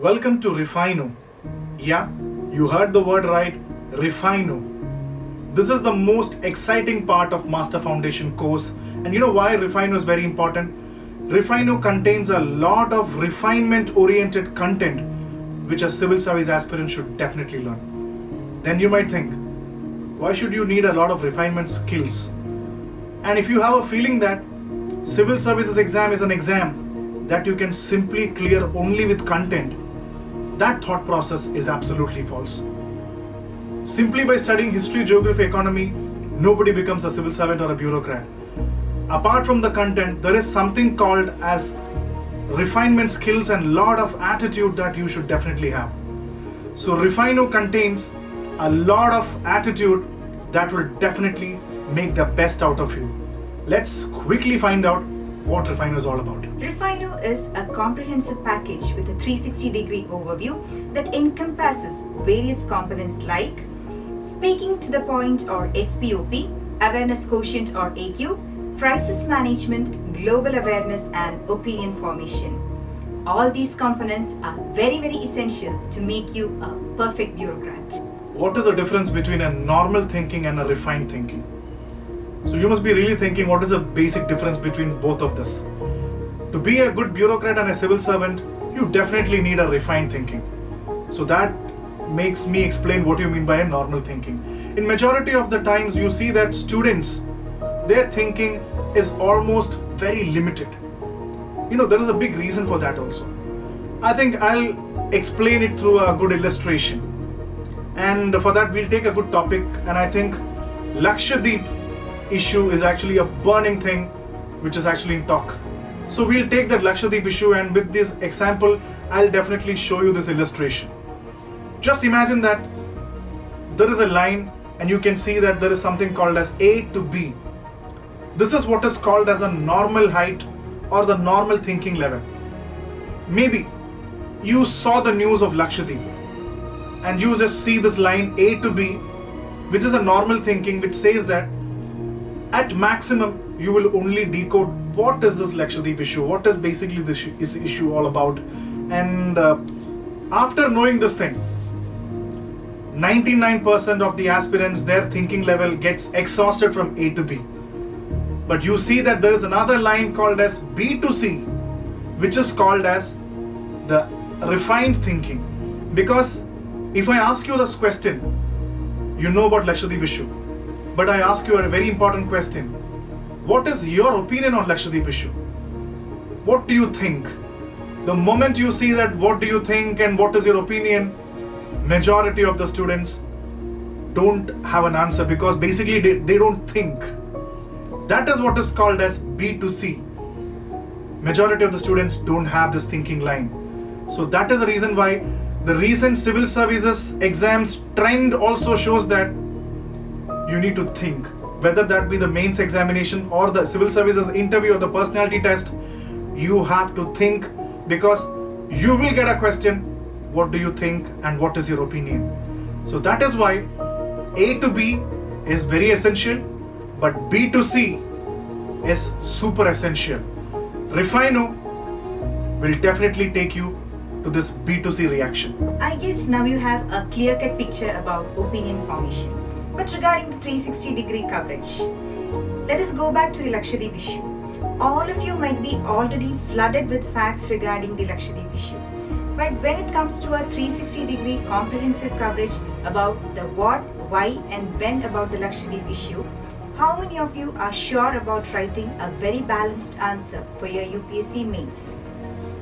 Welcome to REFINEO. Yeah, you heard the word right, REFINEO. This is the most exciting part of Master Foundation course. And you know why REFINEO is very important? REFINEO contains a lot of refinement-oriented content which a civil service aspirant should definitely learn. Then you might think, why should you need a lot of refinement skills? And if you have a feeling that civil services exam is an exam that you can simply clear only with content, that thought process is absolutely false. Simply by studying history, geography, economy, nobody becomes a civil servant or a bureaucrat. Apart from the content, there is something called as refinement skills and lot of attitude that you should definitely have. So REFINEO contains a lot of attitude that will definitely make the best out of you. Let's quickly find out what REFINEO is all about. REFINEO is a comprehensive package with a 360-degree overview that encompasses various components like speaking to the point or SPOP, awareness quotient or AQ, crisis management, global awareness and opinion formation. All these components are very essential to make you a perfect bureaucrat. What is the difference between a normal thinking and a refined thinking? So you must be really thinking, what is the basic difference between both of this? To be a good bureaucrat and a civil servant, you definitely need a refined thinking. So that makes me explain what you mean by a normal thinking. In majority of the times you see that students, their thinking is almost very limited. There is a big reason for that also. I think I'll explain it through a good illustration. And for that we'll take a good topic, and I think Lakshadweep issue is actually a burning thing which is actually in talk. So we'll take that Lakshadweep issue, and with this example I'll definitely show you this illustration. Just imagine that there is a line and you can see that there is something called as A to B. This is what is called as a normal height or the normal thinking level. Maybe you saw the news of Lakshadweep and you just see this line A to B, which is a normal thinking, which says that at maximum you will only decode what is this Lakshadweep issue, what is basically this issue all about. And after knowing this thing, 99% of the aspirants, their thinking level gets exhausted from A to B. But you see that there is another line called as B to C, which is called as the refined thinking. Because if I ask you this question, you know about Lakshadweep issue, but I ask you a very important question. What is your opinion on Lakshadweep issue? What do you think? The moment you see that what do you think and what is your opinion, majority of the students don't have an answer, because basically they don't think. That is what is called as B to C. Majority of the students don't have this thinking line. So that is the reason why the recent civil services exams trend also shows that you need to think. Whether that be the mains examination or the civil services interview or the personality test, you have to think, because you will get a question, what do you think and what is your opinion? So that is why A to B is very essential, but B to C is super essential. REFINEO will definitely take you to this B to C reaction. I guess now you have a clear-cut picture about opinion formation. But regarding the 360-degree coverage, let us go back to the Lakshadweep issue. All of you might be already flooded with facts regarding the Lakshadweep issue. But when it comes to a 360-degree comprehensive coverage about the what, why and when about the Lakshadweep issue, how many of you are sure about writing a very balanced answer for your UPSC mains?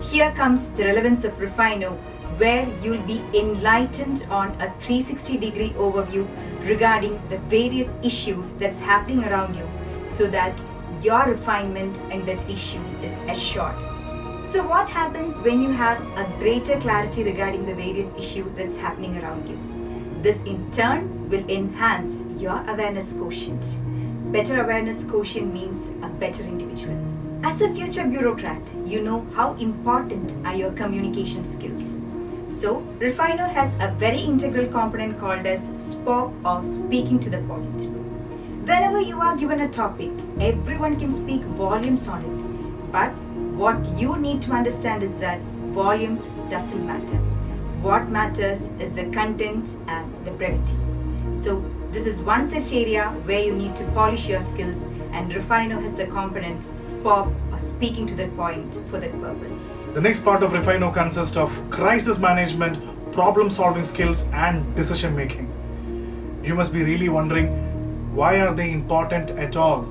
Here comes the relevance of REFINEO, where you'll be enlightened on a 360-degree overview regarding the various issues that's happening around you, so that your refinement in that issue is assured. So what happens when you have a greater clarity regarding the various issues that's happening around you? This in turn will enhance your awareness quotient. Better awareness quotient means a better individual. As a future bureaucrat, you know how important are your communication skills. So REFINEO has a very integral component called as SPOP or speaking to the point. Whenever you are given a topic, everyone can speak volumes on it. But what you need to understand is that volumes doesn't matter. What matters is the content and the brevity. So this is one such area where you need to polish your skills, and REFINEO has the component SPOP, or speaking to the point, for that purpose. The next part of REFINEO consists of crisis management, problem solving skills and decision making. You must be really wondering, why are they important at all?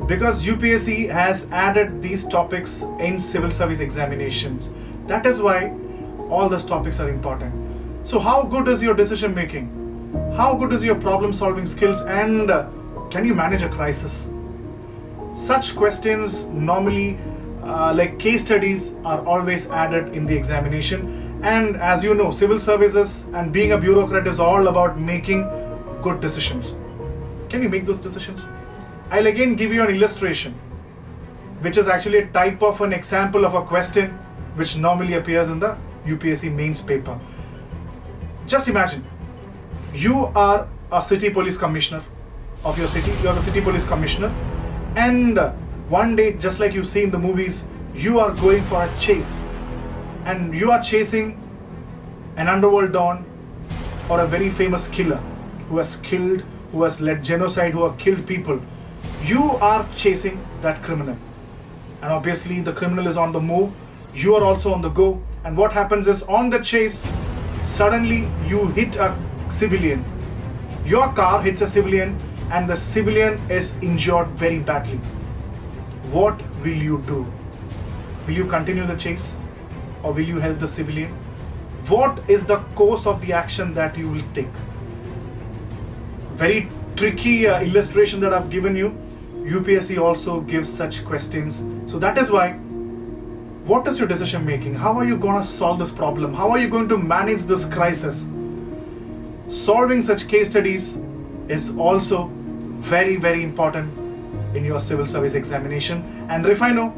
Because UPSC has added these topics in civil service examinations. That is why all those topics are important. So how good is your decision making? How good is your problem solving skills, and can you manage a crisis? Such questions normally, like case studies, are always added in the examination. And as you know, civil services and being a bureaucrat is all about making good decisions. Can you make those decisions? I'll again give you an illustration, which is actually a type of an example of a question which normally appears in the UPSC mains paper. Just imagine, you are a city police commissioner of your city, you are the city police commissioner, and one day, just like you see in the movies, you are going for a chase, and you are chasing an underworld don or a very famous killer who has killed, who has led genocide, who have killed people. You are chasing that criminal, and obviously the criminal is on the move, you are also on the go, and what happens is, on the chase, suddenly you hit a civilian. Your car hits a civilian and the civilian is injured very badly. What will you do? Will you continue the chase, or will you help the civilian? What is the course of the action that you will take? Very tricky illustration that I've given you. UPSC also gives such questions. So that is why, what is your decision making? How are you going to solve this problem? How are you going to manage this crisis? Solving such case studies is also very, very important in your civil service examination, and REFINEO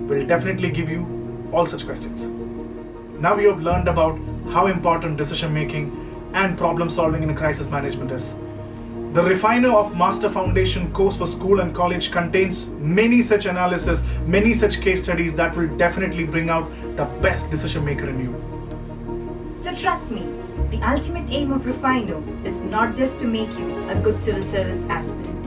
will definitely give you all such questions. Now you have learned about how important decision making and problem solving in crisis management is. The REFINEO of Master Foundation course for school and college contains many such analysis, many such case studies that will definitely bring out the best decision maker in you. So trust me, the ultimate aim of REFINEO is not just to make you a good civil service aspirant.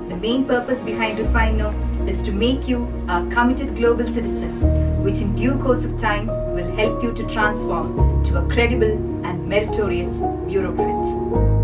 The main purpose behind REFINEO is to make you a committed global citizen, which in due course of time will help you to transform to a credible and meritorious bureaucrat.